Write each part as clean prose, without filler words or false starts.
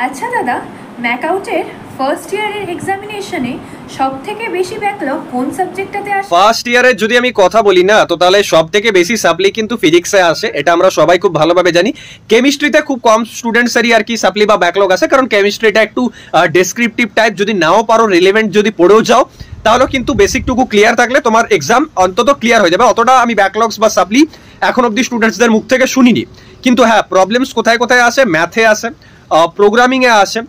আচ্ছা দাদা, ম্যাকআউটের ফার্স্ট ইয়ারের এক্সামিনেশনে সবথেকে বেশি ব্যাকলগ কোন সাবজেক্টটাতে আসে? ফার্স্ট ইয়ারের যদি আমি কথা বলি না, তো তাহলে সবথেকে বেশি সাপ্লি কিন্তু ফিজিক্সে আসে, এটা আমরা সবাই খুব ভালোভাবে জানি। কেমিস্ট্রিতে খুব কম স্টুডেন্টসেরই আর কি সাপ্লি বা ব্যাকলগ আসে, কারণ কেমিস্ট্রিটা একটু ডেসক্রিপটিভ টাইপ, যদি নাও পারো রিলেভেন্ট যদি পড়েও যাও তাহলে কিন্তু বেসিকটুকু ক্লিয়ার থাকলে তোমার এক্সাম অন্তত ক্লিয়ার হয়ে যাবে। অতটা আমি ব্যাকলগস বা সাপ্লি এখন অব্দি স্টুডেন্টসদের মুখ থেকে শুনিনি। কিন্তু হ্যাঁ, প্রবলেমস কোথায় কোথায় আসে, ম্যাথে আসে, প্রোগ্রামিংয়ে আসে,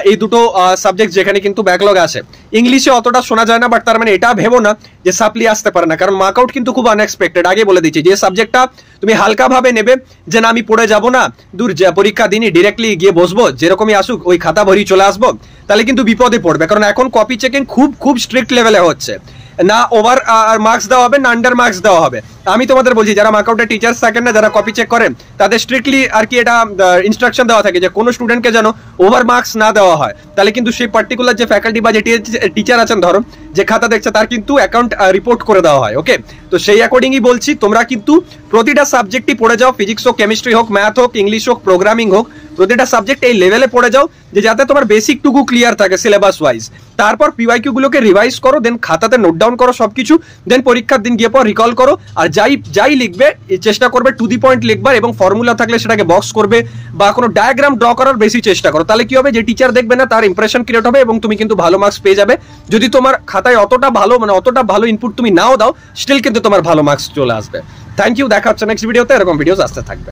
এই দুটো সাবজেক্ট যেখানে কিন্তু ব্যাকলগ আসে। ইংলিশে অতটা শোনা যায় না, বাট তার মানে এটা ভেবো না যে সাপ্লি আসতে পারে না, কারণ মার্কআউট কিন্তু খুব আনএক্সপেক্টেড। আগে বলে দিচ্ছি, যে সাবজেক্টটা তুমি হালকাভাবে নেবে, যে না আমি পড়ে যাবো না, দূর পরীক্ষা দিনই ডিরেক্টলি গিয়ে বসবো, যেরকমই আসুক ওই খাতা ভরি চলে আসবো, তাহলে কিন্তু বিপদে পড়বে। কারণ এখন কপি চেকিং খুব খুব স্ট্রিক্ট লেভেলে হচ্ছে, না ওভার মার্কস দেওয়া হবে না আন্ডার মার্কস দেওয়া হবে। আমি তোমাদের বলছি, যারা মার্কআউটের টিচার্স থাকেন না, যারা কপি চেক করেন, তাদের স্ট্রিক্টলি আর কি এটা ইনস্ট্রাকশন দেওয়া থাকে যে কোনো স্টুডেন্টকে যেন ওভার মার্কস না দেওয়া হয়। তাহলে কিন্তু সেই পার্টিকুলার যে ফ্যাকাল্টি বা যে টিচার আছেন, ধরো যে খাতা দেখছে, তার কিন্তু অ্যাকাউন্ট রিপোর্ট করে দেওয়া হয়। ওকে, তো সেই অ্যাকর্ডিংই বলছি, তোমরা কিন্তু প্রতিটা সাবজেক্টই পড়ে যাও, ফিজিক্স হোক, কেমিস্ট্রি হোক, ম্যাথ হোক, ইংলিশ হোক, প্রোগ্রামিং হোক, প্রতিটা সাবজেক্ট এই লেভেলে পড়ে যাও যে যাতে তোমার বেসিকটুকু ক্লিয়ার থাকে সিলেবাস ওয়াইজ। তারপর পিওয়াইকিউ গুলোকে রিভাইজ করো, দেন খাতাতে নোট ডাউন করো সবকিছু, দেন পরীক্ষার দিন গিয়ে পর রিকল করো। আর যাই লিখবে চেষ্টা করবে টু দি পয়েন্ট লিখবার, এবং ফর্মুলা থাকলে সেটাকে বক্স করবে বা কোনো ডায়াগ্রাম ড্র করার বেশি চেষ্টা করো। তাহলে কি হবে, যে টিচার দেখবে না তার ইমপ্রেশন ক্রিয়েট হবে এবং তুমি কিন্তু ভালো মার্কস পেয়ে যাবে। যদি তোমার খাতায় অতটা ভালো ইনপুট তুমি নাও দাও, স্টিল কিন্তু তোমার ভালো মার্কস চলে আসবে। থ্যাংক ইউ, দেখা হচ্ছে নেক্সট ভিডিওতে, এরকম ভিডিওস আসতে থাকবে।